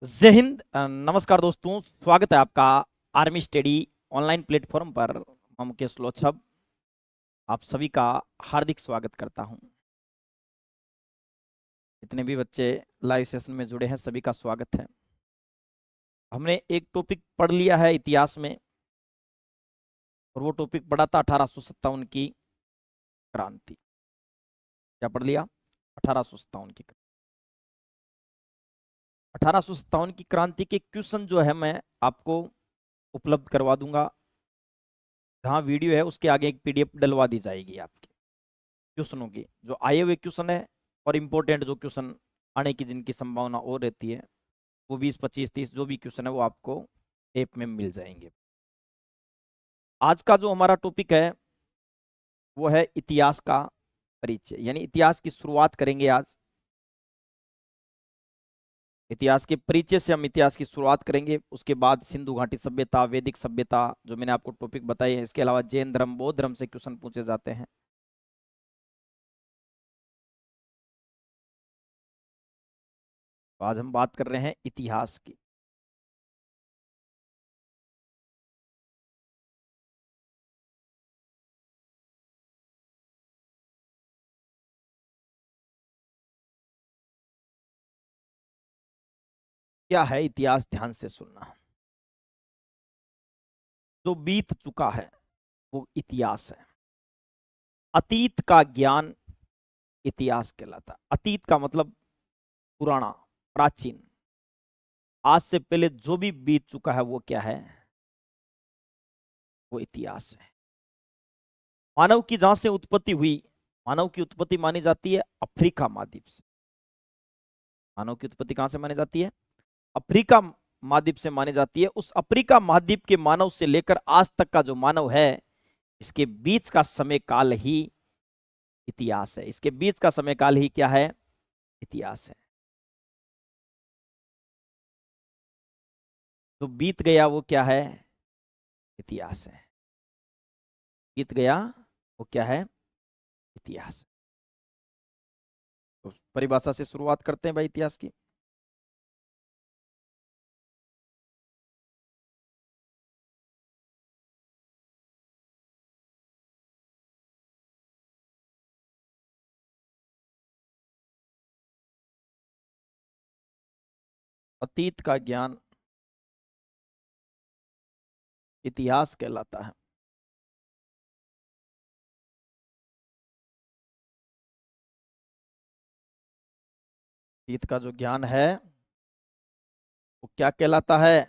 जय हिंद। नमस्कार दोस्तों, स्वागत है आपका आर्मी स्टडी ऑनलाइन प्लेटफॉर्म पर। मैं मुकेश लोछब आप सभी का हार्दिक स्वागत करता हूं। जितने भी बच्चे लाइव सेशन में जुड़े हैं सभी का स्वागत है। हमने एक टॉपिक पढ़ लिया है इतिहास में, और वो टॉपिक पढ़ा था 1857 की क्रांति। क्या पढ़ लिया? 1857 की 1857 की क्रांति के क्वेश्चन जो है मैं आपको उपलब्ध करवा दूंगा। जहाँ वीडियो है उसके आगे एक पीडीएफ डलवा दी जाएगी आपकी क्वेश्चनों की, जो आए हुए क्वेश्चन है और इम्पोर्टेंट जो क्वेश्चन आने की जिनकी संभावना और रहती है, वो 20 25 30 जो भी क्वेश्चन है वो आपको ऐप में मिल जाएंगे। आज का जो हमारा टॉपिक है वो है इतिहास का परिचय, यानी इतिहास की शुरुआत करेंगे आज। इतिहास के परिचय से हम इतिहास की शुरुआत करेंगे। उसके बाद सिंधु घाटी सभ्यता, वैदिक सभ्यता, जो मैंने आपको टॉपिक बताई है। इसके अलावा जैन धर्म, बौद्ध धर्म से क्वेश्चन पूछे जाते हैं। तो आज हम बात कर रहे हैं इतिहास की। क्या है इतिहास? ध्यान से सुनना। जो बीत चुका है वो इतिहास है। अतीत का ज्ञान इतिहास कहलाता है। अतीत का मतलब पुराना, प्राचीन। आज से पहले जो भी बीत चुका है वो क्या है? वो इतिहास है। मानव की जहां से उत्पत्ति हुई, मानव की उत्पत्ति मानी जाती है अफ्रीका महाद्वीप से। मानव की उत्पत्ति कहां से मानी जाती है? अफ्रीका महाद्वीप से मानी जाती है। उस अफ्रीका महाद्वीप के मानव से लेकर आज तक का जो मानव है, इसके बीच का समय काल ही इतिहास है। इसके बीच का समय काल ही क्या है? इतिहास है। जो बीत गया वो क्या है? इतिहास है। बीत गया वो क्या है? इतिहास। तो परिभाषा से शुरुआत करते हैं भाई इतिहास की। अतीत का ज्ञान इतिहास कहलाता है। अतीत का जो ज्ञान है वो क्या कहलाता है?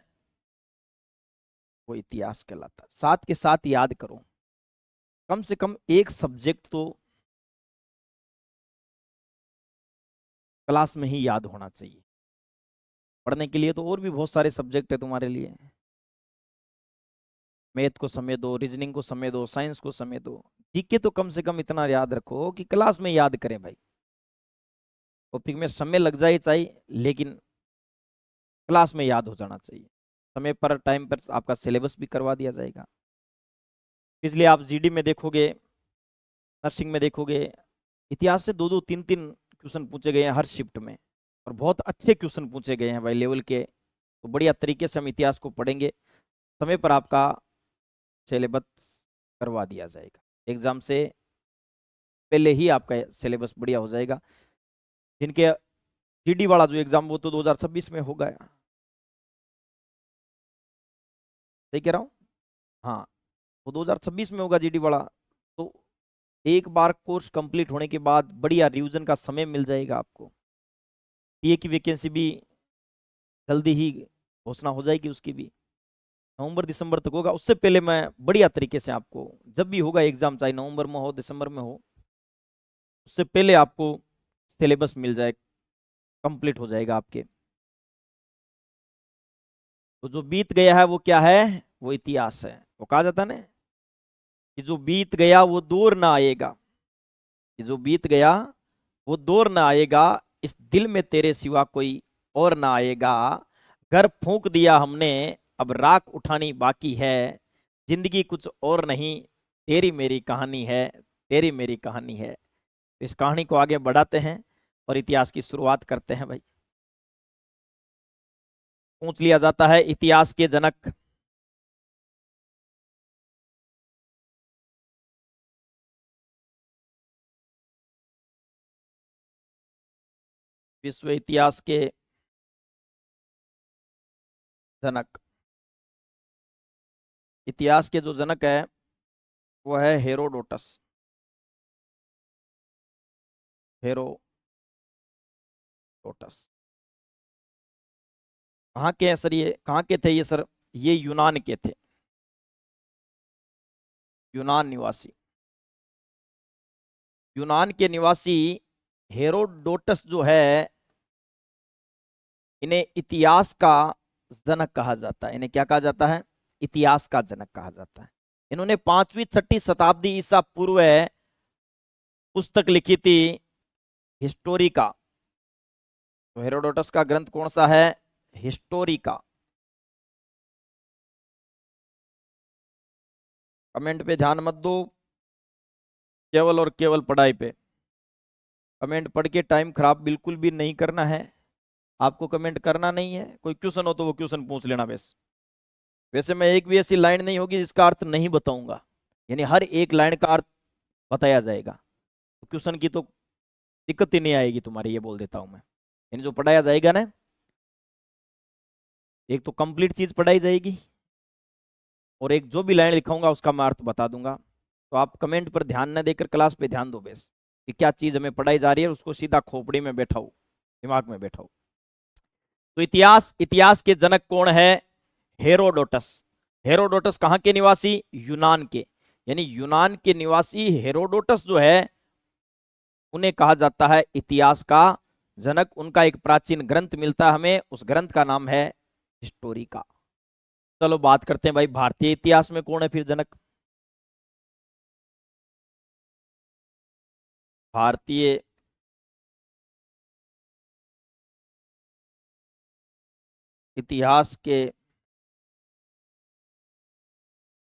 वो इतिहास कहलाता है। साथ के साथ याद करो, कम से कम एक सब्जेक्ट तो क्लास में ही याद होना चाहिए। पढ़ने के लिए तो और भी बहुत सारे सब्जेक्ट है तुम्हारे लिए। मैथ को समय दो, रीजनिंग को समय दो, साइंस को समय दो। जीके तो कम से कम इतना याद रखो कि क्लास में याद करें भाई। टॉपिक में समय लग जाए चाहिए, लेकिन क्लास में याद हो जाना चाहिए। समय पर, टाइम पर आपका सिलेबस भी करवा दिया जाएगा। इसलिए आप जीडी में देखोगे, नर्सिंग में देखोगे, इतिहास से दो दो तीन तीन क्वेश्चन पूछे गए हैं हर शिफ्ट में, और बहुत अच्छे क्वेश्चन पूछे गए हैं भाई, लेवल के। तो बढ़िया तरीके से हम इतिहास को पढ़ेंगे। समय पर आपका सिलेबस करवा दिया जाएगा। एग्जाम से पहले ही आपका सिलेबस बढ़िया हो जाएगा। जिनके जीडी वाला जो एग्जाम वो तो 2026 में होगा। सही कह रहा हूँ? हाँ, वो 2026 में होगा जीडी वाला। तो एक बार कोर्स कंप्लीट होने के बाद बढ़िया रिवीजन का समय मिल जाएगा आपको। पीए की वैकेंसी भी जल्दी ही घोषणा हो जाएगी, उसकी भी नवंबर दिसंबर तक होगा। उससे पहले मैं बढ़िया तरीके से आपको, जब भी होगा एग्जाम, चाहे नवंबर में हो दिसंबर में हो, उससे पहले आपको सिलेबस मिल जाए, कंप्लीट हो जाएगा आपके। तो जो बीत गया है वो क्या है? वो इतिहास है। वो कहा जाता ना कि जो बीत गया वो दौर ना आएगा। कि जो बीत गया वो दौर ना आएगा, इस दिल में तेरे सिवा कोई और ना आएगा। घर फूंक दिया हमने, अब राख उठानी बाकी है। जिंदगी कुछ और नहीं, तेरी मेरी कहानी है, तेरी मेरी कहानी है। इस कहानी को आगे बढ़ाते हैं और इतिहास की शुरुआत करते हैं भाई। पूछ लिया जाता है इतिहास के जनक। विश्व इतिहास के जनक, इतिहास के जो जनक है वो है हेरोडोटस। हेरोडोटस कहाँ के हैं सर, ये कहाँ के थे ये सर? ये यूनान के थे, यूनान निवासी। यूनान के निवासी हेरोडोटस जो है, इन्हें इतिहास का जनक कहा जाता है। इन्हें क्या कहा जाता है? इतिहास का जनक कहा जाता है। इन्होंने 5वीं 6ठी शताब्दी ईसा पूर्व पुस्तक लिखी थी, हिस्टोरिका। तो हेरोडोटस का ग्रंथ कौन सा है? हिस्टोरिका। कमेंट पे ध्यान मत दो, केवल और केवल पढ़ाई पे। कमेंट पढ़ के टाइम खराब बिल्कुल भी नहीं करना है। आपको कमेंट करना नहीं है, कोई क्वेश्चन हो तो वो क्वेश्चन पूछ लेना बस। वैसे मैं एक भी ऐसी लाइन नहीं होगी जिसका अर्थ नहीं बताऊंगा, यानी हर एक लाइन का अर्थ बताया जाएगा। तो क्वेश्चन की तो दिक्कत ही नहीं आएगी तुम्हारी, ये बोल देता हूं मैं। यानी जो पढ़ाया जाएगा ना, एक तो कंप्लीट चीज पढ़ाई जाएगी, और एक जो भी लाइन लिखाऊंगा उसका मैं अर्थ बता दूंगा। तो आप कमेंट पर ध्यान न देकर क्लास पे ध्यान दो बेस, कि क्या चीज हमें पढ़ाई जा रही है, उसको सीधा खोपड़ी में बैठाओ, दिमाग में बैठाओ। तो इतिहास, इतिहास के जनक कौन है? हेरोडोटस। हेरोडोटस कहाँ के निवासी? यूनान के। यानी यूनान के निवासी हेरोडोटस जो है, उन्हें कहा जाता है इतिहास का जनक। उनका एक प्राचीन ग्रंथ मिलता है हमें, उस ग्रंथ का नाम है हिस्टोरिका। चलो बात करते हैं भाई, भारतीय इतिहास में कौन है फिर जनक? भारतीय इतिहास के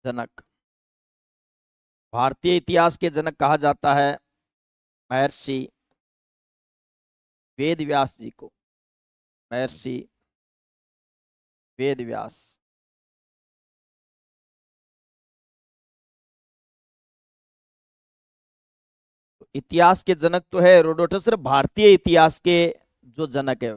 जनक, भारतीय इतिहास के जनक कहा जाता है महर्षि वेद व्यास जी को। महर्षि वेद व्यास। इतिहास के जनक तो है हेरोडोटस, सिर्फ भारतीय इतिहास के जो जनक है,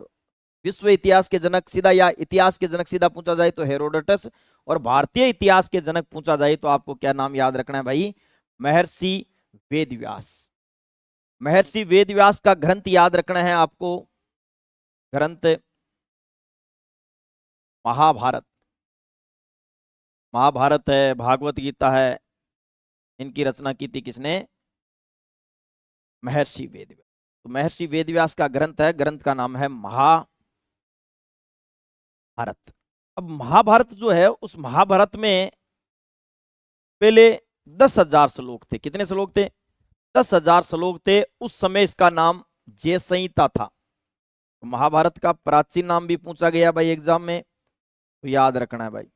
विश्व इतिहास के जनक सीधा, या इतिहास के जनक सीधा पूछा जाए तो हेरोडोटस, और भारतीय इतिहास के जनक पूछा जाए तो आपको क्या नाम याद रखना है भाई? महर्षि वेदव्यास। महर्षि वेदव्यास का ग्रंथ याद रखना है आपको, ग्रंथ महाभारत। महाभारत है, भागवत गीता है, इनकी रचना की थी किसने? महर्षि वेदव्यास। तो महर्षि वेदव्यास का ग्रंथ है, ग्रंथ का नाम है महाभारत। अब महाभारत जो है, उस महाभारत में पहले 10,000 श्लोक थे। कितने श्लोक थे? 10,000 श्लोक थे। उस समय इसका नाम जय संहिता था। तो महाभारत का प्राचीन नाम भी पूछा गया भाई एग्जाम में, तो याद रखना है भाई।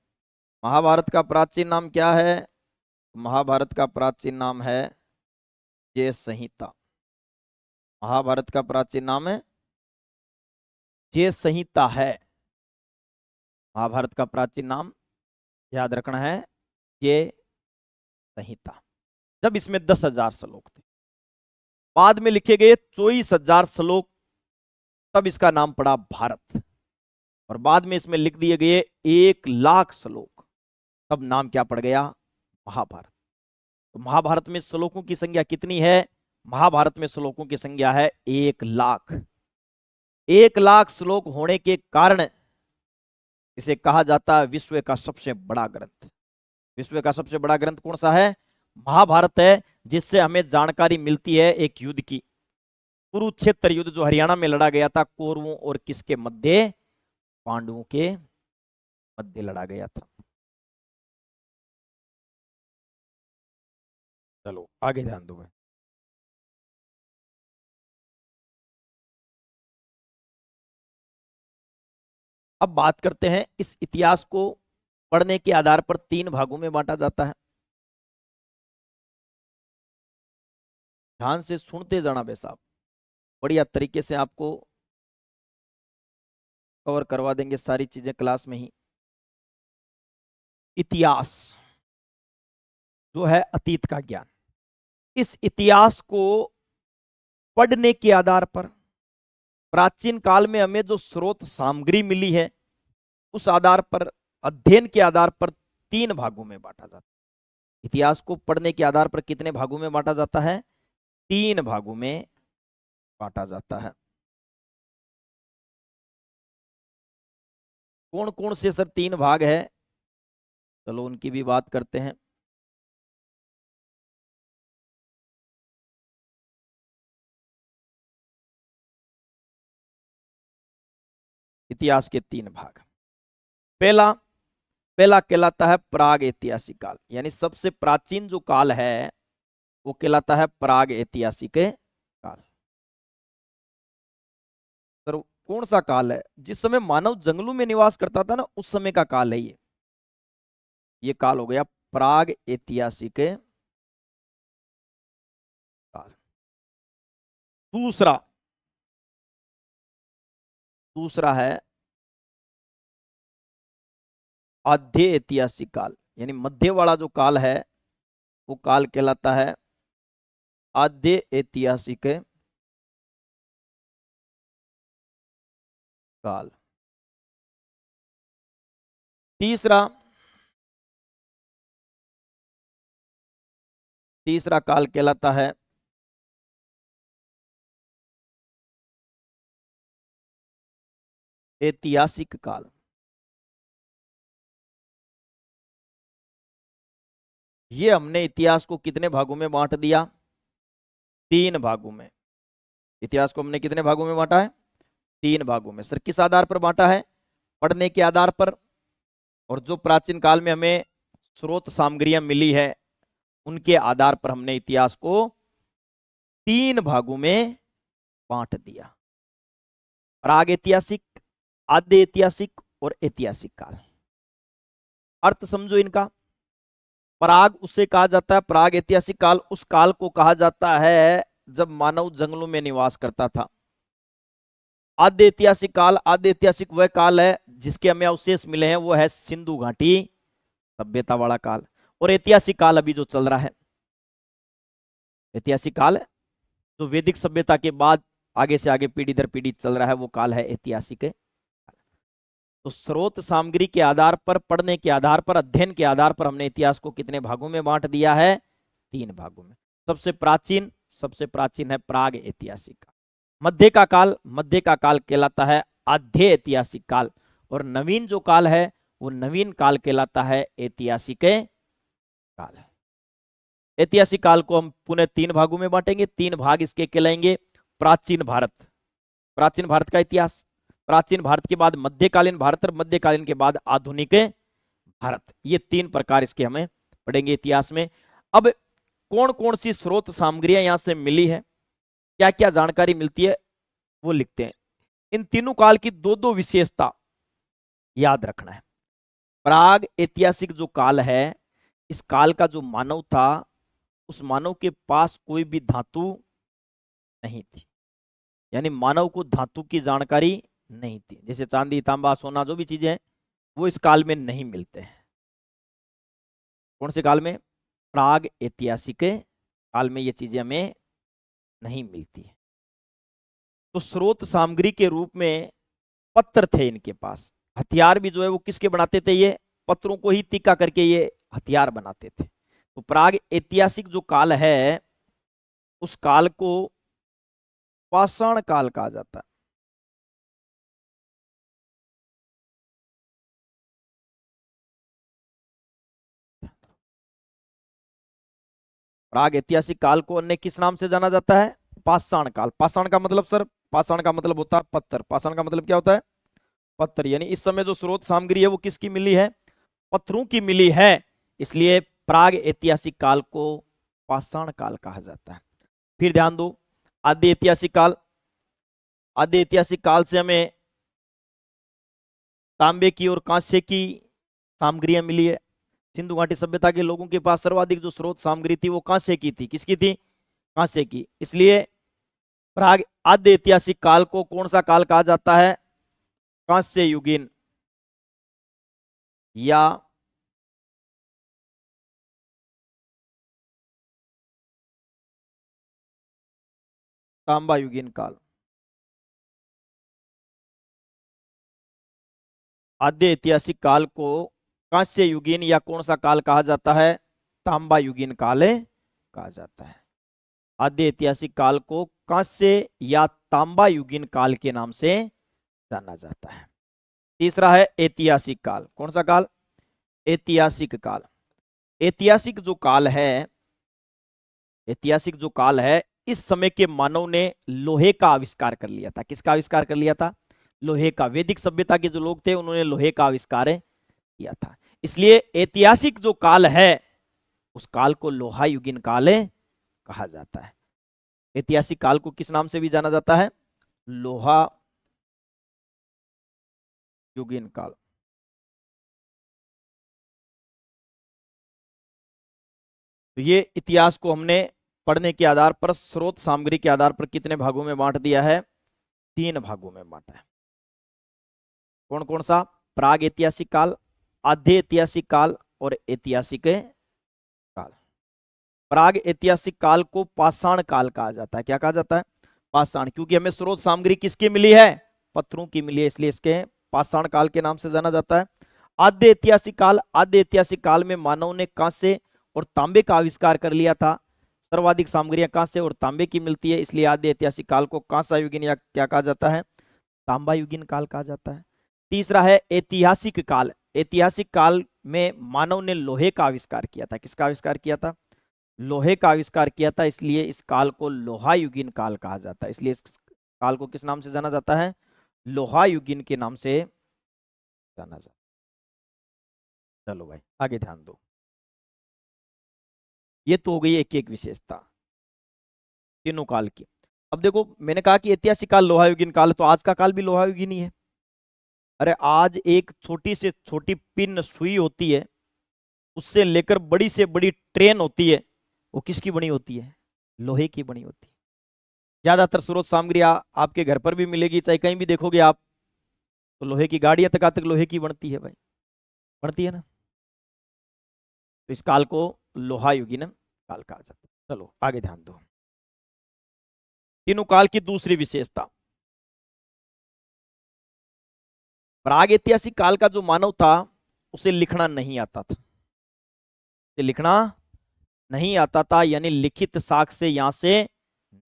महाभारत का प्राचीन नाम क्या है? महाभारत का प्राचीन नाम है जय संहिता। महाभारत का प्राचीन नाम है जय संहिता है। महाभारत का प्राचीन नाम याद रखना है जय संहिता। जब इसमें 10,000 श्लोक थे, बाद में लिखे गए 24,000 श्लोक, तब इसका नाम पड़ा भारत। और बाद में इसमें लिख दिए गए 1,00,000 श्लोक, तब नाम क्या पड़ गया? महाभारत। तो महाभारत में श्लोकों की संख्या कितनी है? महाभारत में श्लोकों की संख्या है 1,00,000। 1,00,000 श्लोक होने के कारण इसे कहा जाता है विश्व का सबसे बड़ा ग्रंथ। विश्व का सबसे बड़ा ग्रंथ कौन सा है? महाभारत है, जिससे हमें जानकारी मिलती है एक युद्ध की। कुरुक्षेत्र युद्ध जो हरियाणा में लड़ा गया था, कौरवों और किसके मध्य? पांडवों के मध्य लड़ा गया था। चलो आगे ध्यान दो। अब बात करते हैं, इस इतिहास को पढ़ने के आधार पर 3 भागों में बांटा जाता है। ध्यान से सुनते जाना बे साहब, बढ़िया तरीके से आपको कवर करवा देंगे सारी चीजें क्लास में ही। इतिहास जो है अतीत का ज्ञान, इस इतिहास को पढ़ने के आधार पर प्राचीन काल में हमें जो स्रोत सामग्री मिली है उस आधार पर, अध्ययन के आधार पर 3 भागों में बांटा जाता है। इतिहास को पढ़ने के आधार पर कितने भागों में बांटा जाता है? 3 भागों में बांटा जाता है। कौन कौन से सर 3 भाग है? चलो उनकी भी बात करते हैं। इतिहास के 3 भाग। पहला पहला कहलाता है प्राग ऐतिहासिक काल, यानी सबसे प्राचीन जो काल है वो कहलाता है प्राग ऐतिहासिक काल। सर कौन सा काल है? जिस समय मानव जंगलों में निवास करता था ना, उस समय का काल है ये काल हो गया प्राग ऐतिहासिक काल। दूसरा दूसरा है आद्य ऐतिहासिक काल, यानी मध्य वाला जो काल है वो काल कहलाता है आद्य ऐतिहासिक काल। तीसरा तीसरा काल कहलाता है ऐतिहासिक काल। ये हमने इतिहास को कितने भागों में बांट दिया? 3 भागों में। इतिहास को हमने कितने भागों में बांटा है? 3 भागों में। सर किस आधार पर बांटा है? पढ़ने के आधार पर, और जो प्राचीन काल में हमें स्रोत सामग्रियां मिली है उनके आधार पर हमने इतिहास को 3 भागों में बांट दिया। प्राग ऐतिहासिक, आद्य ऐतिहासिक और ऐतिहासिक काल। अर्थ समझो इनका। प्राग उसे कहा जाता है, प्राग ऐतिहासिक काल उस काल को कहा जाता है जब मानव जंगलों में निवास करता था। आद्य ऐतिहासिक काल, आद्य ऐतिहासिक वह काल है जिसके हमें अवशेष मिले हैं, वो है सिंधु घाटी सभ्यता वाला काल। और ऐतिहासिक काल अभी जो चल रहा है, ऐतिहासिक काल जो वैदिक सभ्यता के बाद आगे से आगे पीढ़ी दर पीढ़ी चल रहा है वो काल है ऐतिहासिक। तो स्रोत सामग्री के आधार पर, पढ़ने के आधार पर, अध्ययन के आधार पर हमने इतिहास को कितने भागों में बांट दिया है? 3 भागों में। सबसे प्राचीन है प्राग ऐतिहासिक काल। मध्य का काल कहलाता है आद्य ऐतिहासिक काल, और नवीन जो काल है वो नवीन काल कहलाता है ऐतिहासिक काल। ऐतिहासिक काल को हम पुनः 3 भागों में बांटेंगे। 3 भाग इसके कहलाएंगे प्राचीन भारत, प्राचीन भारत का इतिहास, प्राचीन भारत के बाद मध्यकालीन भारत, और मध्यकालीन के बाद आधुनिक भारत। ये 3 प्रकार इसके हमें पढ़ेंगे इतिहास में। अब कौन कौन सी स्रोत सामग्रियां यहां से मिली है, क्या क्या जानकारी मिलती है, वो लिखते हैं। इन तीनों काल की 2-2 विशेषता याद रखना है। प्राग ऐतिहासिक जो काल है, इस काल का जो मानव था उस मानव के पास कोई भी धातु नहीं थी, यानी मानव को धातु की जानकारी नहीं थी। जैसे चांदी, तांबा, सोना जो भी चीजें हैं वो इस काल में नहीं मिलते हैं। कौन से काल में? प्राग ऐतिहासिक काल में ये चीजें हमें नहीं मिलती है। तो स्रोत सामग्री के रूप में पत्थर थे इनके पास। हथियार भी जो है वो किसके बनाते थे? ये पत्थरों को ही तीखा करके ये हथियार बनाते थे। तो प्राग ऐतिहासिक जो काल है उस काल को पाषाण काल कहा जाता है। प्राग ऐतिहासिक काल को अन्य किस नाम से जाना जाता है? पाषाण काल। पाषाण का मतलब सर, पाषाण का मतलब होता है पत्थर। पाषाण का मतलब क्या होता है? पत्थर। यानी इस समय जो स्रोत सामग्री है वो किसकी मिली है? पत्थरों की मिली है, इसलिए प्राग ऐतिहासिक काल को पाषाण काल कहा जाता है। फिर ध्यान दो, आद्य ऐतिहासिक काल। आद्य ऐतिहासिक काल से हमें तांबे की और कांसे की सामग्रियां मिली है। सिंधु घाटी सभ्यता के लोगों के पास सर्वाधिक जो स्रोत सामग्री थी वो कांसे की थी। किसकी थी? कांसे की। इसलिए प्राग आद्य ऐतिहासिक काल को कौन सा काल कहा जाता है? कांस्य युगीन या तांबा युगीन काल। आद्य ऐतिहासिक काल को कांस्य युगीन या कौन सा काल कहा जाता है? तांबा युगीन काल कहा जाता है। आद्य ऐतिहासिक काल को कांस्य या तांबा युगीन काल के नाम से जाना जाता है। तीसरा है ऐतिहासिक काल। कौन सा काल? ऐतिहासिक काल। ऐतिहासिक जो काल है, ऐतिहासिक जो काल है, इस समय के मानव ने लोहे का आविष्कार कर लिया था। किसका आविष्कार कर लिया था? लोहे का। वैदिक सभ्यता के जो लोग थे उन्होंने लोहे का आविष्कार किया था। इसलिए ऐतिहासिक जो काल है उस काल को लोहा युगीन काल कहा जाता है। ऐतिहासिक काल को किस नाम से भी जाना जाता है? लोहा युगीन काल। तो ये इतिहास को हमने पढ़ने के आधार पर, स्रोत सामग्री के आधार पर कितने भागों में बांट दिया है? 3 भागों में बांटा है। कौन कौन सा? प्राग ऐतिहासिक काल, आद्य ऐतिहासिक काल और ऐतिहासिक काल। प्राग ऐतिहासिक काल को पाषाण काल कहा जाता है। क्या कहा जाता है? पाषाण, क्योंकि हमें स्रोत सामग्री किसकी मिली है? पत्थरों की मिली है, इसलिए इसके पाषाण काल के नाम से जाना जाता है। आद्य ऐतिहासिक काल, आद्य ऐतिहासिक काल में मानव ने कांसे और तांबे का आविष्कार कर लिया था। सर्वाधिक सामग्रियां कांसे और तांबे की मिलती है, इसलिए आद्य ऐतिहासिक काल को कांसा युगीन या क्या कहा जाता है? तांबा युगीन काल कहा जाता है। तीसरा है ऐतिहासिक काल। ऐतिहासिक काल में मानव ने लोहे का आविष्कार किया था। किसका आविष्कार किया था? लोहे का आविष्कार किया था, इसलिए इस काल को लोहा युगीन काल कहा जाता है। इसलिए इस काल को किस नाम से जाना जाता है? लोहा युगीन के नाम से जाना जाता है। चलो भाई आगे ध्यान दो। ये तो हो गई एक एक विशेषता तीनों काल की। अब देखो, मैंने कहा कि ऐतिहासिक काल लोहा युगीन काल, तो आज का काल भी लोहा युगीन ही है। अरे आज एक छोटी से छोटी पिन सुई होती है, उससे लेकर बड़ी से बड़ी ट्रेन होती है, वो किसकी बनी होती है? लोहे की बनी होती है। ज्यादातर स्रोत सामग्री आपके घर पर भी मिलेगी, चाहे कहीं भी देखोगे आप, तो लोहे की गाड़ियां तक आज तक लोहे की बनती है भाई, बनती है ना। तो इस काल को लोहा युगीन काल कहा जाता है। चलो आगे ध्यान दो। तीनों काल की दूसरी विशेषता, प्राग ऐतिहासिक काल का जो मानव था उसे लिखना नहीं आता था। उसे लिखना नहीं आता था, यानी लिखित साक्ष्य यहां से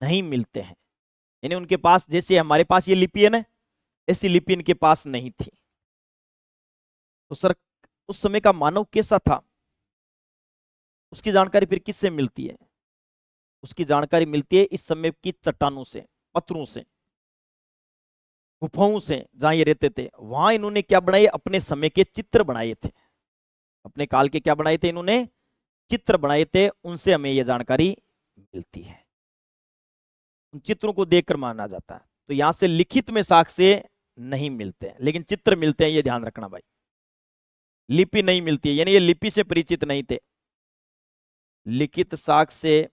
नहीं मिलते हैं। यानी उनके पास, जैसे हमारे पास ये लिपि है ना, ऐसी लिपि इनके पास नहीं थी। तो सर उस समय का मानव कैसा था, उसकी जानकारी फिर किससे मिलती है? उसकी जानकारी मिलती है इस समय की चट्टानों से, पत्थरों से, गुफाओं से। जहां ये रहते थे वहां इन्होंने क्या बनाए? अपने समय के चित्र बनाए थे। अपने काल के क्या बनाए थे इन्होंने? चित्र बनाए थे। उनसे हमें यह जानकारी मिलती है, उन चित्रों को देखकर माना जाता है। तो यहां से लिखित में साक्ष्य नहीं मिलते हैं, लेकिन चित्र मिलते हैं, ये ध्यान रखना भाई। लिपि नहीं मिलती है, यानी ये लिपि से परिचित नहीं थे। लिखित साक्ष्य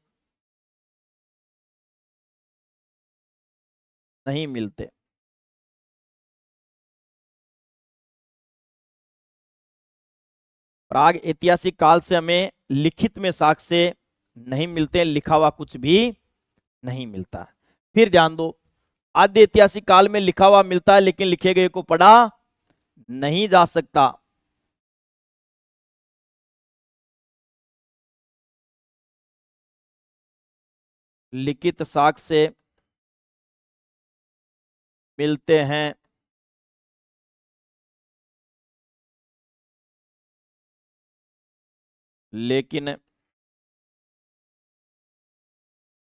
नहीं मिलते। प्राग ऐतिहासिक काल से हमें लिखित में साक्ष्य नहीं मिलते, लिखा हुआ कुछ भी नहीं मिलता। फिर ध्यान दो, आद्य ऐतिहासिक काल में लिखा हुआ मिलता है, लेकिन लिखे गए को पढ़ा नहीं जा सकता। लिखित साक्ष्य मिलते हैं, लेकिन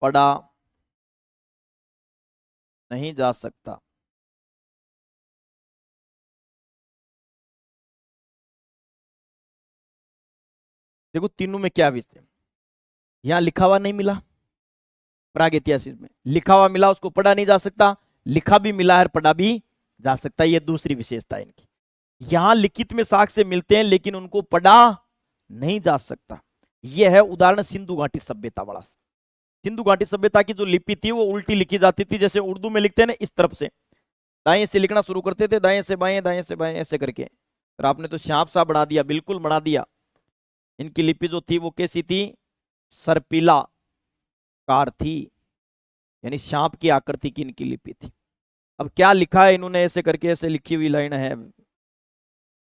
पढ़ा नहीं जा सकता। देखो तीनों में क्या विषय, यहां लिखा हुआ नहीं मिला, प्राग ऐतिहासिक में लिखा हुआ मिला, उसको पढ़ा नहीं जा सकता। लिखा भी मिला है, पढ़ा भी जा सकता है। ये दूसरी विशेषता है इनकी। यहां लिखित में साक्ष्य मिलते हैं, लेकिन उनको पढ़ा नहीं जा सकता। यह है उदाहरण सिंधु घाटी सभ्यता वाला। सिंधु घाटी सभ्यता की जो लिपि थी वो उल्टी लिखी जाती थी, जैसे उर्दू में लिखते हैं ना इस तरफ से, दाएं से लिखना शुरू करते थे, दाएं से बाएं ऐसे करके। और आपने तो सांप सा बना दिया, बिल्कुल बना दिया। इनकी लिपि जो थी वो कैसी थी? सर्पिला कार थी, यानी सांप की आकृति की इनकी लिपि थी। अब क्या लिखा है इन्होंने? ऐसे करके ऐसे लिखी हुई लाइन है।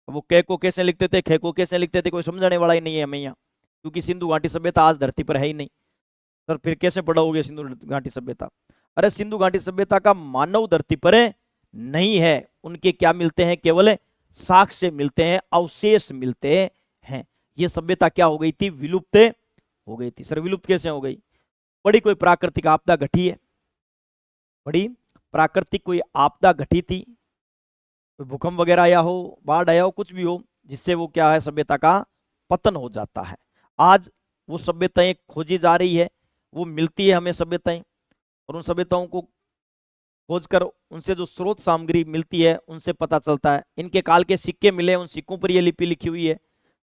वो कै को कैसे लिखते थे, खे को कैसे लिखते थे, कोई समझाने वाला ही नहीं है हमें यहाँ, क्योंकि सिंधु घाटी सभ्यता आज धरती पर है ही नहीं। सर फिर कैसे पढ़ाओगे सिंधु घाटी सभ्यता? अरे सिंधु घाटी सभ्यता का मानव धरती पर नहीं है, उनके क्या मिलते हैं? केवल साक्ष्य मिलते हैं, अवशेष मिलते हैं। ये सभ्यता क्या हो गई थी? विलुप्त हो गई थी। सर विलुप्त कैसे हो गई? बड़ी कोई प्राकृतिक आपदा घटी है, बड़ी प्राकृतिक कोई आपदा घटी थी, कोई भूकंप वगैरह आया हो, बाढ़ आया हो, कुछ भी हो, जिससे वो क्या है? सभ्यता का पतन हो जाता है। आज वो सभ्यताएं खोजी जा रही है, वो मिलती है हमें सभ्यताएं, और उन सभ्यताओं को खोजकर उनसे जो स्रोत सामग्री मिलती है उनसे पता चलता है। इनके काल के सिक्के मिले, उन सिक्कों पर ये लिपि लिखी हुई है।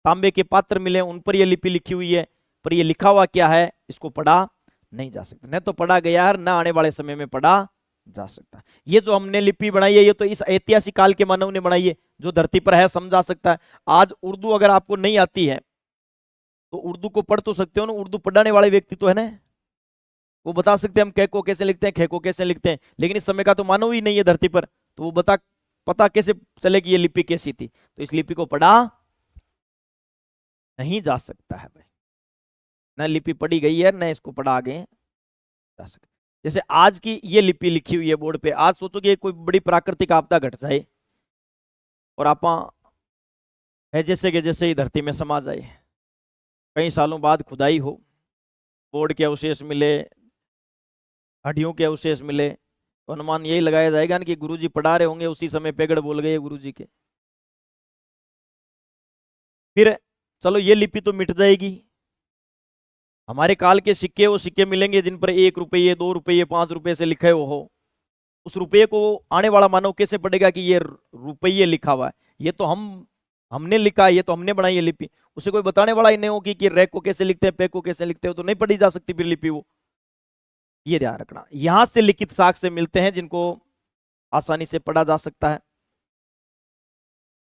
तांबे के पात्र मिले, उन पर ये लिपि लिखी हुई है, पर ये लिखा हुआ क्या है? इसको पढ़ा नहीं जा सकता, न तो पढ़ा गया है, न आने वाले समय में पढ़ा जा सकता। ये जो हमने लिपि बनाई है, ये तो इस ऐतिहासिक काल के मानव ने बनाई है, जो धरती पर है समझा सकता है। आज उर्दू अगर आपको नहीं आती है तो उर्दू को पढ़ तो सकते हो ना, उर्दू पढ़ाने वाले व्यक्ति तो है ना, वो बता सकते हैं हम कै को कैसे लिखते हैं, खे को कैसे लिखते हैं। लेकिन इस समय का तो मानव ही नहीं है धरती पर, तो वो पता कैसे चले कि ये लिपि कैसी थी? तो इस लिपि को पढ़ा नहीं जा सकता है भाई, न लिपि पढ़ी गई है, न इसको पढ़ा आगे जा सकता। जैसे आज की ये लिपि लिखी हुई है बोर्ड पे, आज सोचो कि कोई बड़ी प्राकृतिक आपदा घट जाए और आप है जैसे के जैसे ही धरती में समा जाए, कई सालों बाद खुदाई हो, बोर्ड के अवशेष मिले, हड्डियों के अवशेष मिले, तो अनुमान यही लगाया जाएगा ना कि गुरुजी पढ़ा रहे होंगे, उसी समय पेगड़ बोल गए गुरुजी के। फिर चलो ये लिपि तो मिट जाएगी, हमारे काल के सिक्के, वो सिक्के मिलेंगे जिन पर 1 रुपये 2 रुपये 5 रुपये से लिखे हो। उस रुपये को आने वाला मानव कैसे पढ़ेगा कि ये रुपये लिखा हुआ है? ये तो हमने लिखा है, ये तो हमने बनाई है लिपि। उसे कोई बताने वाला ही नहीं हो कि रे को कैसे लिखते हैं, पे को कैसे लिखते हो, तो नहीं पढ़ी जा सकती फिर लिपि वो। ये ध्यान रखना। यहां से लिखित साक्ष्य मिलते हैं जिनको आसानी से पढ़ा जा सकता है।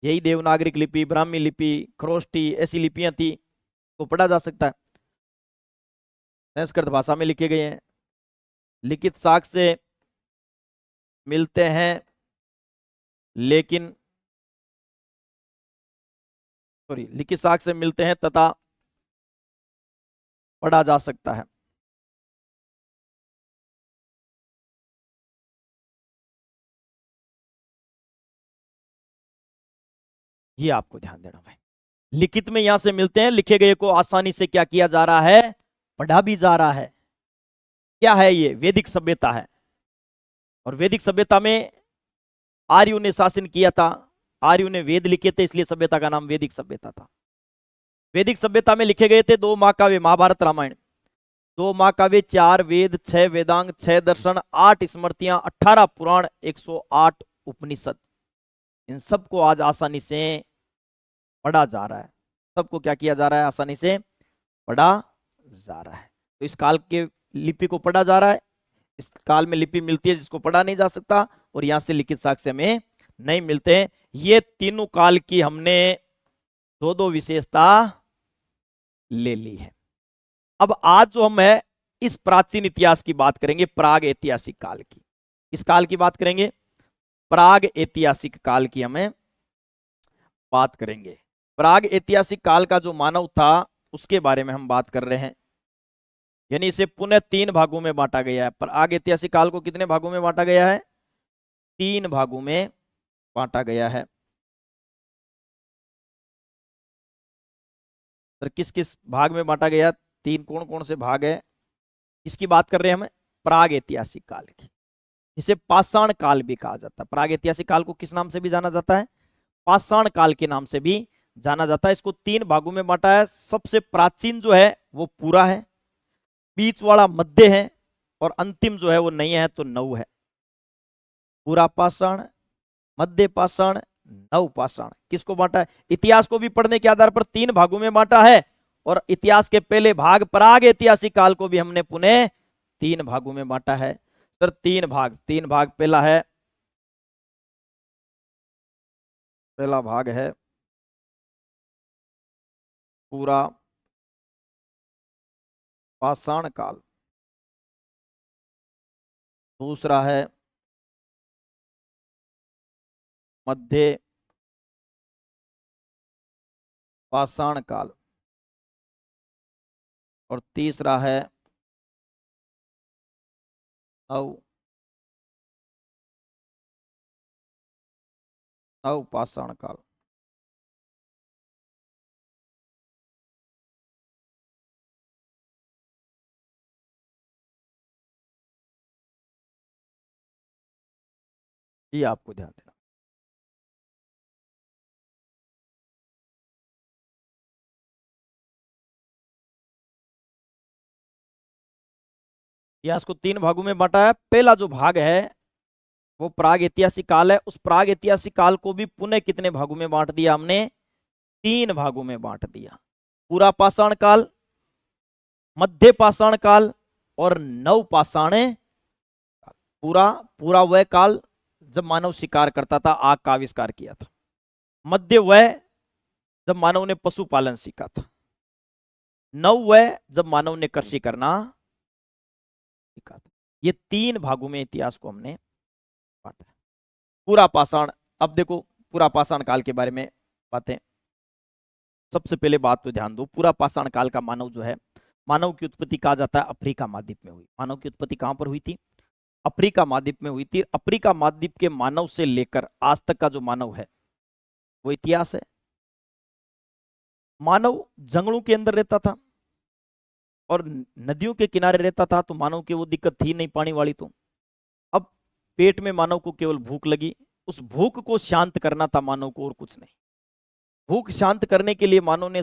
यही देवनागरिक लिपि, ब्राह्मी लिपि, खरोष्टी, ऐसी लिपियां थी, तो पढ़ा जा सकता है। संस्कृत भाषा में लिखे गए हैं। लिखित साक्ष्य मिलते हैं, लेकिन लिखित साक्ष्य मिलते हैं तथा पढ़ा जा सकता है। ये आपको ध्यान देना भाई। लिखित में यहां से मिलते हैं, लिखे गए को आसानी से क्या किया जा रहा है? पढ़ा भी जा रहा है। क्या है ये? वैदिक सभ्यता है। और वैदिक सभ्यता में आर्यों ने शासन किया था, आर्यों ने वेद लिखे थे, इसलिए सभ्यता का नाम वैदिक सभ्यता था। वैदिक सभ्यता में लिखे गए थे 2 महाकाव्य, महाभारत रामायण। 2 महाकाव्य, 4 वेद, 6 वेदांग, 6 दर्शन, 8 स्मृतियां, 18 पुराण, 108 उपनिषद। इन सबको आज आसानी से पढ़ा जा रहा है। सबको क्या किया जा रहा है? आसानी से पढ़ा जा रहा है। तो इस काल के लिपि को पढ़ा जा रहा है। इस काल में लिपि मिलती है जिसको पढ़ा नहीं जा सकता, और यहां से लिखित साक्ष्य में नहीं मिलते हैं। ये तीनों काल की हमने 2-2 विशेषता ले ली है। अब आज जो हम है इस प्राचीन इतिहास की बात करेंगे, प्राग ऐतिहासिक काल की। इस काल की बात करेंगे, प्राग ऐतिहासिक काल की हमें बात करेंगे। प्राग ऐतिहासिक काल का जो मानव था उसके बारे में हम बात कर रहे हैं। यानी इसे पुनः 3 भागों में बांटा गया है। प्राग ऐतिहासिक काल को कितने भागों में बांटा गया है? 3 भागों में बांटा गया है। सर किस किस भाग में बांटा गया? 3 कौन कौन से भाग है? इसकी बात कर रहे हैं हम प्राग ऐतिहासिक काल की, जिसे पाषाण काल भी कहा जाता है। प्राग ऐतिहासिक काल को किस नाम से भी जाना जाता है? पाषाण काल के नाम से भी जाना जाता है। इसको 3 भागों में बांटा है। सबसे प्राचीन जो है वो पूरा है, बीच वाला मध्य है, और अंतिम जो है वो नहीं है तो नव है। पूरा पाषाण, मध्य पाषाण, नव पाषाण। किसको बांटा है? इतिहास को भी पढ़ने के आधार पर 3 भागों में बांटा है, और इतिहास के पहले भाग प्राग ऐतिहासिक काल को भी हमने पुनः 3 भागों में बांटा है। सर 3 भाग, पहला है पहला भाग है पूरा पाषाण काल, दूसरा है मध्य पाषाण काल, और तीसरा है नव नव पाषाण काल। ये आपको ध्यान देना। इतिहास को 3 भागों में बांटा है। पहला जो भाग है वो प्राग ऐतिहासिक काल है। उस प्राग ऐतिहासिक काल को भी पुनः कितने भागों में बांट दिया हमने? 3 भागों में बांट दिया। पूरा पाषाण काल, मध्य पाषाण काल और नव पाषाण काल। पूरा पूरा वह काल जब मानव शिकार करता था, आग का आविष्कार किया था। मध्य वह जब मानव ने पशुपालन सीखा था। नव वह जब मानव ने कृषि करना सीखा था। ये 3 भागों में इतिहास को हमने बांटा। पूरा पाषाण, अब देखो पूरा पाषाण काल के बारे में बातें। सबसे पहले बात तो ध्यान दो, पूरा पाषाण काल का मानव जो है, मानव की उत्पत्ति कहा जाता है अफ्रीका महाद्वीप में हुई। मानव की उत्पत्ति कहां पर हुई थी? अफ्रीका महाद्वीप में हुई थी। अफ्रीका महाद्वीप के मानव से लेकर आज तक का जो मानव है वो इतिहास है। मानव जंगलों के अंदर रहता था और नदियों के किनारे रहता था, तो मानव की वो दिक्कत थी नहीं पानी वाली। तो अब पेट में मानव को केवल भूख लगी, उस भूख को शांत करना था मानव को, और कुछ नहीं। भूख शांत करने के लिए मानव ने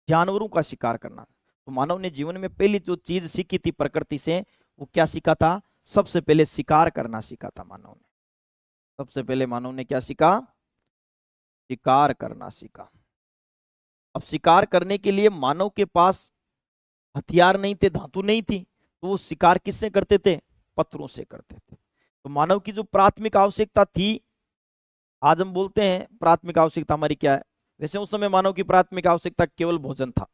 जानवरों का शिकार करना। तो मानव ने जीवन में पहली जो चीज सीखी थी प्रकृति से, वो क्या सीखा था? सबसे पहले शिकार करना सीखा था मानव ने। सबसे पहले मानव ने क्या सीखा? शिकार करना सीखा। अब शिकार करने के लिए मानव के पास हथियार नहीं थे, धातु नहीं थी, तो वो शिकार किससे करते थे? पत्थरों से करते थे। तो मानव की जो प्राथमिक आवश्यकता थी, आज हम बोलते हैं प्राथमिक आवश्यकता हमारी क्या है, वैसे उस समय मानव की प्राथमिक आवश्यकता केवल भोजन था,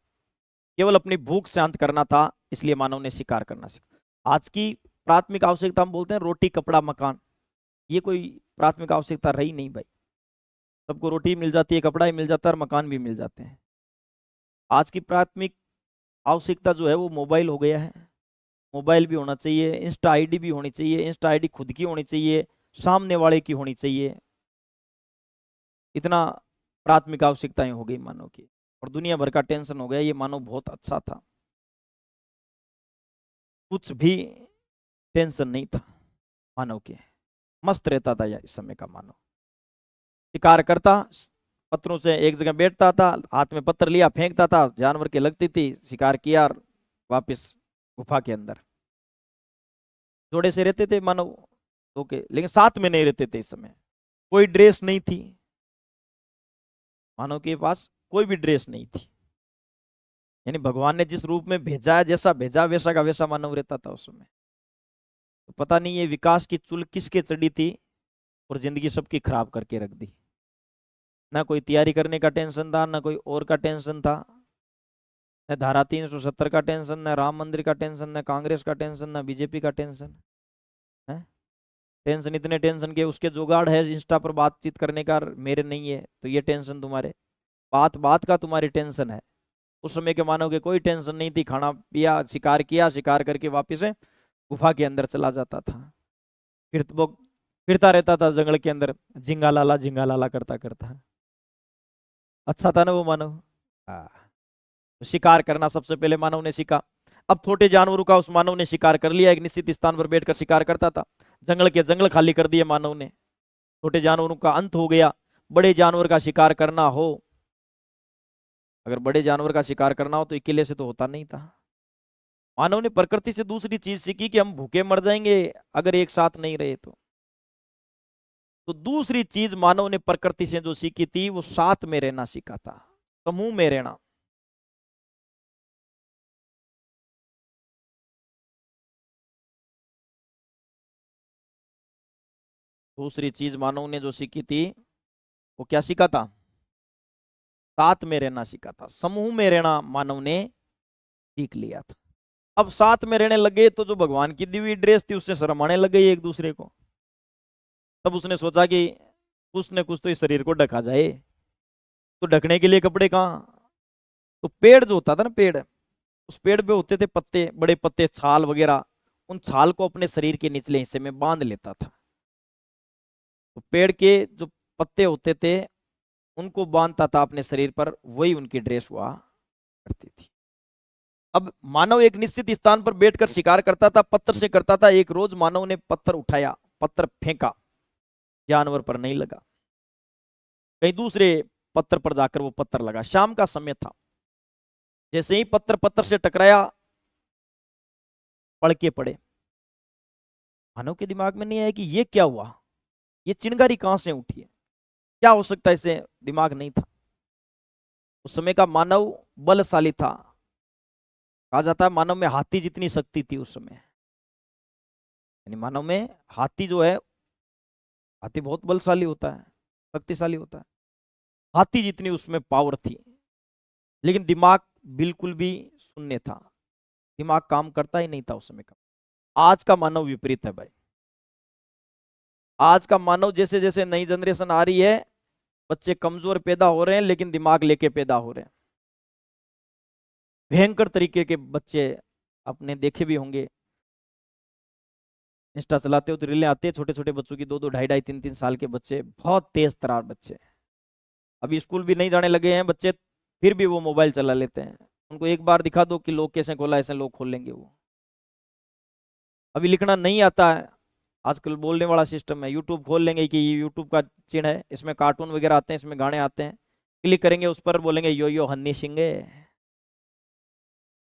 केवल अपनी भूख शांत करना था। इसलिए मानव ने शिकार करना सीखा। आज की प्राथमिक आवश्यकता हम बोलते हैं रोटी कपड़ा मकान, ये कोई प्राथमिक आवश्यकता रही नहीं भाई। सबको रोटी मिल जाती है, कपड़ा ही मिल जाता है और मकान भी मिल जाते हैं। आज की प्राथमिक आवश्यकता जो है वो मोबाइल हो गया है। मोबाइल भी होना चाहिए, इंस्टा आईडी भी होनी चाहिए, इंस्टा आईडी खुद की होनी चाहिए, सामने वाले की होनी चाहिए। इतना प्राथमिक आवश्यकताएं हो गई मानव की, और दुनिया भर का टेंशन हो गया। ये मानव बहुत अच्छा था, कुछ भी टेंशन नहीं था मानव के, मस्त रहता था यार इस समय का मानव। शिकार करता, पत्थरों से एक जगह बैठता था, हाथ में पत्थर लिया फेंकता था, जानवर के लगती थी, शिकार किया और वापस गुफा के अंदर। जोड़े से रहते थे मानव, ओके, लेकिन साथ में नहीं रहते थे। इस समय कोई ड्रेस नहीं थी, मानव के पास कोई भी ड्रेस नहीं थी। यानी भगवान ने जिस रूप में भेजा है, जैसा भेजा वैसा का वैसा मानव रहता था उस समय। तो पता नहीं ये विकास की चुल किसके चढ़ी थी और जिंदगी सबकी खराब करके रख दी। ना कोई तैयारी करने का टेंशन था, ना कोई और का टेंशन था, न धारा 370 का टेंशन, न राम मंदिर का टेंशन, न कांग्रेस का टेंशन, न बीजेपी का टेंशन है। टेंशन इतने टेंशन के उसके जुगाड़ है इंस्टा पर बातचीत करने का, मेरे नहीं है, तो ये टेंशन तुम्हारे, बात बात का तुम्हारी टेंशन है। उस समय के मानव के कोई टेंशन नहीं थी, खाना पिया, शिकार किया, शिकार करके वापिस गुफा के अंदर चला जाता था। फिर वो फिरता रहता था जंगल के अंदर, झिंगा लाला करता करता। अच्छा था ना वो मानव। हाँ, शिकार करना सबसे पहले मानव ने सीखा। अब छोटे जानवरों का उस मानव ने शिकार कर लिया, एक निश्चित स्थान पर बैठकर शिकार करता था। जंगल के जंगल खाली कर दिए मानव ने, छोटे जानवरों का अंत हो गया। बड़े जानवर का शिकार करना हो, अगर बड़े जानवर का शिकार करना हो तो अकेले से तो होता नहीं था। मानव ने प्रकृति से दूसरी चीज सीखी कि हम भूखे मर जाएंगे अगर एक साथ नहीं रहे तो दूसरी चीज मानव ने प्रकृति से जो सीखी थी वो साथ में रहना सीखा था, समूह में रहना। दूसरी चीज मानव ने जो सीखी थी वो क्या सीखा था? साथ में रहना सीखा था, समूह में रहना मानव ने सीख लिया था। अब साथ में रहने लगे तो जो भगवान की दी हुई ड्रेस थी उससे शर्म आने लग गई एक दूसरे को। तब उसने सोचा कि कुछ न कुछ तो इस शरीर को ढका जाए। तो ढकने के लिए कपड़े कहाँ? तो पेड़ जो होता था ना, पेड़, उस पेड़ पे होते थे पत्ते, बड़े पत्ते, छाल वगैरह, उन छाल को अपने शरीर के निचले हिस्से में बांध लेता था। तो पेड़ के जो पत्ते होते थे उनको बांधता था अपने शरीर पर, वही उनकी ड्रेस हुआ करती थी। अब मानव एक निश्चित स्थान पर बैठकर शिकार करता था, पत्थर से करता था। एक रोज मानव ने पत्थर उठाया, पत्थर फेंका, जानवर पर नहीं लगा, कहीं दूसरे पत्थर पर जाकर वो पत्थर लगा। शाम का समय था। जैसे ही पत्थर पत्थर से टकराया, पड़ के पड़े। मानव के दिमाग में नहीं आया कि ये क्या हुआ, ये चिंगारी कहां से उठी है, क्या हो सकता है, इसे दिमाग नहीं था। उस समय का मानव बलशाली था। कहा जाता है मानव में हाथी जितनी शक्ति थी उस समय। यानी मानव में हाथी जो है, हाथी बहुत बलशाली होता है, शक्तिशाली होता है, हाथी जितनी उसमें पावर थी। लेकिन दिमाग बिल्कुल भी शून्य था, दिमाग काम करता ही नहीं था उस समय का। आज का मानव विपरीत है भाई। आज का मानव, जैसे जैसे नई जनरेशन आ रही है, बच्चे कमजोर पैदा हो रहे हैं लेकिन दिमाग लेके पैदा हो रहे हैं। भयंकर तरीके के बच्चे आपने देखे भी होंगे। इंस्टा चलाते हो तो रीलें आते हैं छोटे छोटे बच्चों की, 2-2, 2.5-2.5, 3-3 साल के बच्चे, बहुत तेज तरार बच्चे। अभी स्कूल भी नहीं जाने लगे हैं बच्चे, फिर भी वो मोबाइल चला लेते हैं। उनको एक बार दिखा दो कि लोग कैसे खोला, ऐसे लोग खोल लेंगे वो। अभी लिखना नहीं आता है, आजकल बोलने वाला सिस्टम है। यूट्यूब खोल लेंगे कि ये यूट्यूब का चिन्ह है, इसमें कार्टून वगैरह आते हैं, इसमें गाने आते हैं, क्लिक करेंगे उस पर, बोलेंगे यो यो हन्नी सिंगे।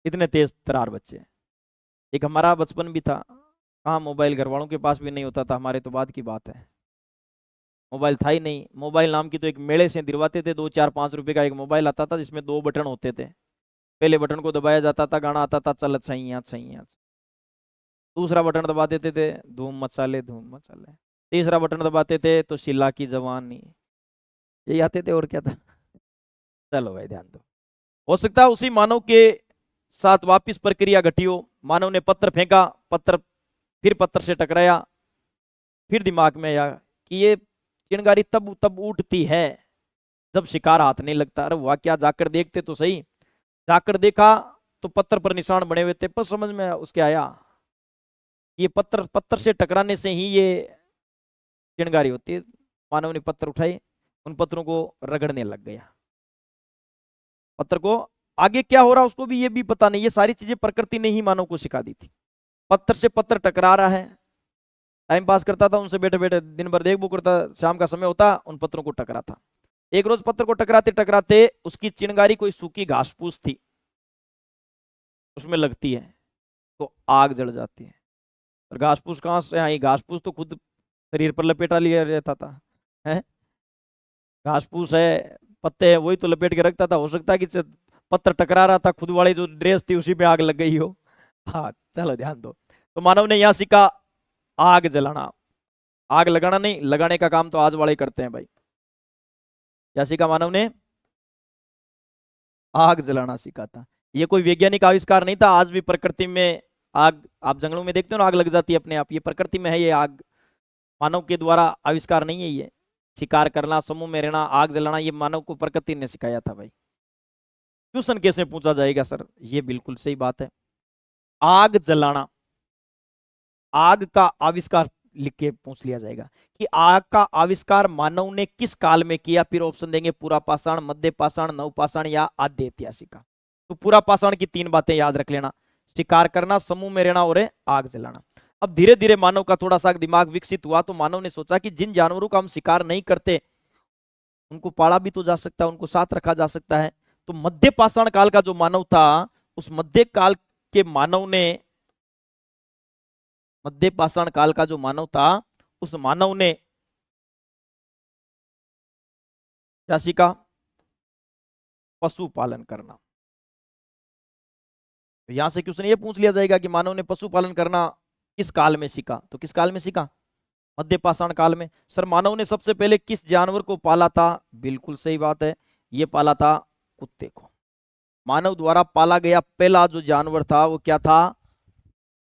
इतने तेज तरार बच्चे। एक हमारा बचपन भी था, कहाँ मोबाइल घर वालों के पास भी नहीं होता था, हमारे तो बाद की बात है। मोबाइल था ही नहीं। मोबाइल नाम की तो एक मेले से दिलवाते थे, 2-4-5 रुपए का एक मोबाइल आता था जिसमें 2 बटन होते थे। पहले बटन को दबाया जाता था, गाना आता था, चल छैया छैया। दूसरा बटन दबा देते थे, धूम मचाले धूम मचाले। तीसरा बटन दबाते थे तो शिला की जवानी, यही आते थे, और क्या था। चलो भाई ध्यान दो। हो सकता है उसी मानव के साथ वापिस प्रक्रिया घटी हो। मानव ने पत्थर फेंका, पत्थर फिर पत्थर से टकराया, फिर दिमाग में आया कि ये चिंगारी तब तब उठती है जब शिकार हाथ नहीं लगता। अरे वाह, क्या, जाकर देखते तो सही। जाकर देखा तो पत्थर पर निशान बने हुए थे, पर समझ में उसके आया ये पत्थर पत्थर से टकराने से ही ये चिंगारी होती है। मानव ने पत्थर उठाए, उन पत्थरों को रगड़ने लग गया। पत्थर को आगे क्या हो रहा उसको भी ये भी पता नहीं। ये सारी चीजें प्रकृति ने ही मानव को सिखा दी थी। पत्थर से पत्थर टकरा रहा है, टाइम पास करता था उनसे, बैठे बैठे दिन भर देखबो करता, शाम का समय होता उन पत्थरों को टकरा था। एक रोज पत्थर को टकराते टकराते उसकी चिंगारी कोई सूखी घास फूस थी उसमें लगती है, तो आग जल जाती है। और घास फूस कहाँ से आई? घास फूस तो खुद शरीर पर लपेटा लिया रहता था, है। घास फूस है, पत्ते है, वही तो लपेट के रखता था। हो सकता है कि पत्थर टकरा रहा था, खुद वाली जो ड्रेस थी उसी पे आग लग गई हो। हाँ, चलो ध्यान दो। तो मानव ने यहां सीखा आग जलाना। आग लगाना नहीं, लगाने का काम तो आज वाले करते हैं भाई। क्या सीखा मानव ने? आग जलाना सीखा था। ये कोई वैज्ञानिक आविष्कार नहीं था। आज भी प्रकृति में आग, आप जंगलों में देखते हो ना, आग लग जाती है अपने आप, ये प्रकृति में है ये आग। मानव के द्वारा आविष्कार नहीं है ये। शिकार करना, समूह में रहना, आग जलाना, ये मानव को प्रकृति ने सिखाया था भाई। क्वेश्चन कैसे पूछा जाएगा सर? ये बिल्कुल सही बात है। आग जलाना, आग का आविष्कार लिख के पूछ लिया जाएगा कि आग का आविष्कार मानव ने किस काल में किया। फिर ऑप्शन देंगे पूरा पाषाण, मध्य पाषाण, नव पाषाण या आद्य ऐतिहासिक का। तो पूरा पाषाण की 3 बातें याद रख लेना, शिकार करना, समूह में रहना और आग जलाना। अब धीरे धीरे मानव का थोड़ा सा दिमाग विकसित हुआ, तो मानव ने सोचा कि जिन जानवरों का हम शिकार नहीं करते उनको पाला भी तो जा सकता है, उनको साथ रखा जा सकता है। तो मध्य पाषाण काल का जो मानव था, उस मध्य काल के मानव ने, मध्य पाषाण काल का जो मानव था, उस मानव ने क्या सीखा? पशुपालन करना। तो यहां से क्वेश्चन ये पूछ लिया जाएगा कि मानव ने पशुपालन करना किस काल में सीखा। तो किस काल में सीखा? मध्य पाषाण काल में। सर मानव ने सबसे पहले किस जानवर को पाला था? बिल्कुल सही बात है, ये पाला था कुत्ते को। मानव द्वारा पाला गया पहला जो जानवर था वो क्या था?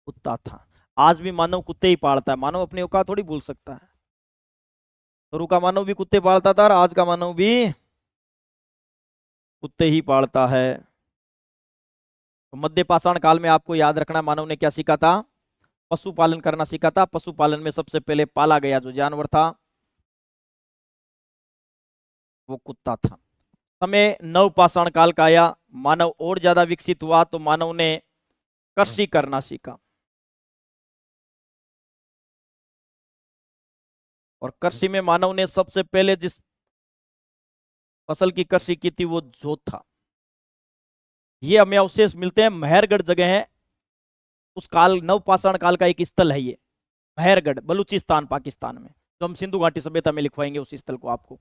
कुत्ता था। आज भी मानव कुत्ते ही पालता है, मानव अपनी औकात थोड़ी भूल सकता है। शुरू का मानव भी कुत्ते पालता था और आज का मानव भी कुत्ते ही पालता है। तो मध्य पाषाण काल में आपको याद रखना मानव ने क्या सीखा था? पशुपालन करना सीखा था। पशुपालन में सबसे पहले पाला गया जो जानवर था वो कुत्ता था। समय नव पाषाण काल का आया, मानव और ज्यादा विकसित हुआ तो मानव ने कृषि करना सीखा। और कृषि में मानव ने सबसे पहले जिस फसल की कृषि की थी वो जोत था। ये हमें अवशेष मिलते हैं, मेहरगढ़ जगह है, उस काल नव पाषाण काल का एक स्थल है ये मेहरगढ़, बलूचिस्तान पाकिस्तान में। तो हम सिंधु घाटी सभ्यता में लिखवाएंगे उस स्थल को आपको,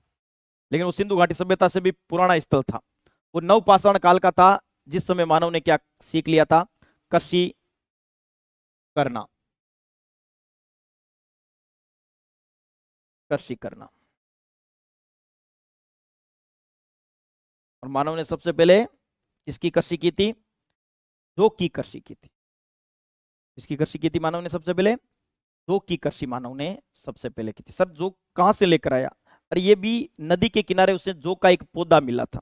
लेकिन वो सिंधु घाटी सभ्यता से भी पुराना स्थल था। वो नव पाषाण काल का था जिस समय मानव ने क्या सीख लिया था? कृषि करना, कृषि करना। और मानव ने सबसे पहले किसकी कृषि की थी? जोक की कृषि की थी। इसकी कृषि की थी मानव ने सबसे पहले? जोक की कृषि मानव ने सबसे पहले की थी। सर जोक कहां से लेकर आया? अरे ये भी नदी के किनारे उसे जोक का एक पौधा मिला था,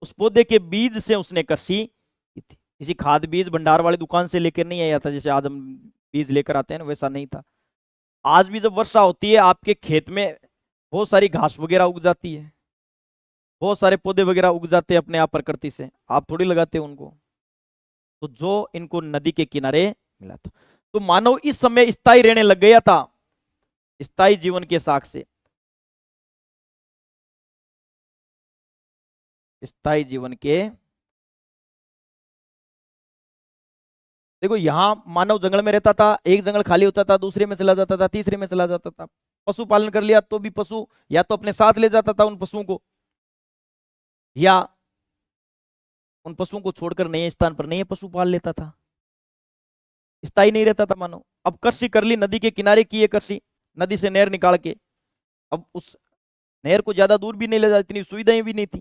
उस पौधे के बीज से उसने कृषि की थी। किसी खाद बीज भंडार वाली दुकान से लेकर नहीं आया था, जैसे आज हम बीज लेकर आते हैं ना, वैसा नहीं था। आज भी जब वर्षा होती है आपके खेत में बहुत सारी घास वगैरह उग जाती है, बहुत सारे पौधे वगैरह उग जाते हैं अपने आप प्रकृति से, आप थोड़ी लगाते हो उनको। तो जो इनको नदी के किनारे मिला था, तो मानव इस समय स्थायी रहने लग गया था, स्थायी जीवन के साख से, स्थायी जीवन के। देखो यहां मानव जंगल में रहता था, एक जंगल खाली होता था, दूसरे में चला जाता था, तीसरे में चला जाता था। पशुपालन कर लिया तो भी पशु या तो अपने साथ ले जाता था उन पशुओं को, या उन पशुओं को छोड़कर नए स्थान पर नए पशु पाल लेता था, स्थायी नहीं रहता था मानव। अब कृषि कर ली, नदी के किनारे की है कृषि, नदी से नहर निकाल के। अब उस नहर को ज्यादा दूर भी नहीं ले जा, इतनी सुविधाएं भी नहीं थी,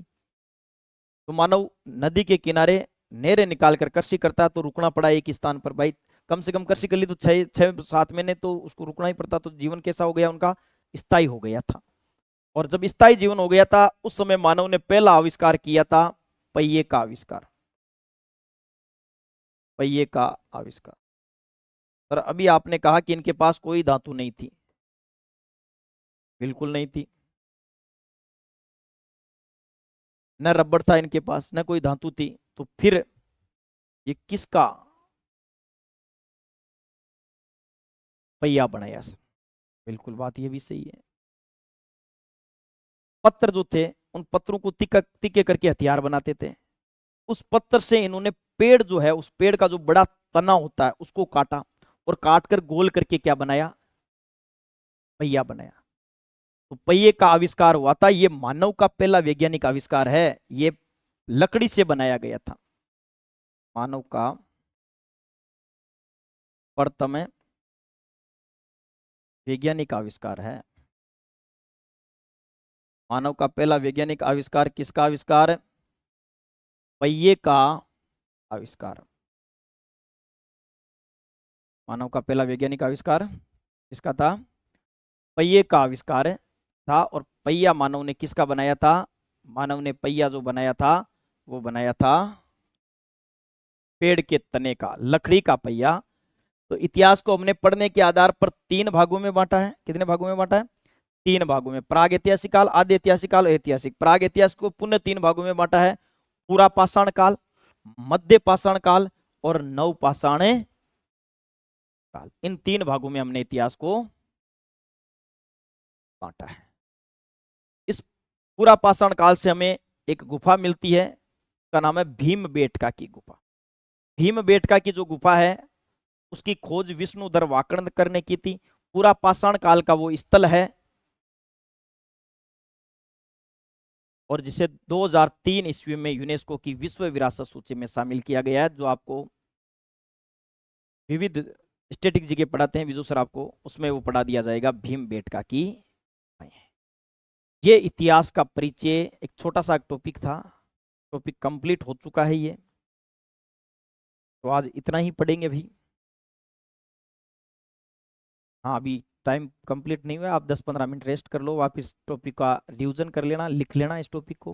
तो मानव नदी के किनारे नहरें निकाल कर कृषि करता है। तो रुकना पड़ा एक स्थान पर भाई, कम से कम कृषि कर ली तो 6-7 महीने तो उसको रुकना ही पड़ता। तो जीवन कैसा हो गया उनका? स्थायी हो गया था। और जब स्थायी जीवन हो गया था उस समय मानव ने पहला आविष्कार किया था पहिए का आविष्कार, पहिए का आविष्कार। सर अभी आपने कहा कि इनके पास कोई धातु नहीं थी, बिल्कुल नहीं थी, न रबड़ था इनके पास, न कोई धातु थी, तो फिर ये किसका पहिया बनाया? सर बिल्कुल बात ये भी सही है। पत्थर जो थे उन पत्थरों को तिके करके हथियार बनाते थे। उस पत्थर से इन्होंने पेड़ जो है, उस पेड़ का जो बड़ा तना होता है उसको काटा और काट कर गोल करके क्या बनाया? पहिया बनाया। तो पहिए का आविष्कार हुआ था, ये मानव का पहला वैज्ञानिक आविष्कार है, ये लकड़ी से बनाया गया था, मानव का प्रथम वैज्ञानिक आविष्कार है। मानव का पहला वैज्ञानिक आविष्कार, किसका आविष्कार? पहिए का आविष्कार। मानव का पहला वैज्ञानिक आविष्कार किसका था? पहिए का आविष्कार था। और पहिया मानव ने किसका बनाया था? मानव ने पहिया जो बनाया था वो बनाया था पेड़ के तने का, लकड़ी का पहिया। तो इतिहास को हमने पढ़ने के आधार पर 3 भागों में बांटा है। कितने भागों में बांटा है? 3 भागों में, प्राग ऐतिहासिक काल, आदि ऐतिहासिक काल, ऐतिहासिक। प्राग इतिहास को पुनः 3 भागों में बांटा है, पूरा पाषाण काल, मध्य पाषाण काल और नव पाषाण काल। इन 3 भागों में हमने इतिहास को बांटा है। इस पूरा पाषाण काल से हमें एक गुफा मिलती है, उसका नाम है भीमबेटका की गुफा। भीमबेटका की जो गुफा है उसकी खोज विष्णुधर वाकर्ण ने की थी। पूरा पाषाण काल का वो स्थल है और जिसे 2003 ईस्वी में यूनेस्को की विश्व विरासत सूची में शामिल किया गया है, जो आपको विविध स्टैटिक जीके पढ़ाते हैं विजू सर आपको, उसमें वो पढ़ा दिया जाएगा भीमबेटका की। ये इतिहास का परिचय एक छोटा सा टॉपिक था, टॉपिक कंप्लीट हो चुका है ये, तो आज इतना ही पढ़ेंगे भाई। हाँ अभी टाइम कंप्लीट नहीं हुआ, आप 10-15 मिनट रेस्ट कर लो, वापिस टॉपिक का रिवीजन कर लेना, लिख लेना इस टॉपिक को।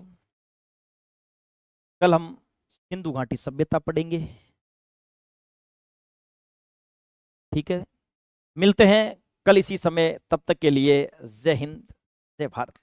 कल हम सिंधु घाटी सभ्यता पढ़ेंगे, ठीक है। मिलते हैं कल इसी समय, तब तक के लिए जय हिंद, जय भारत।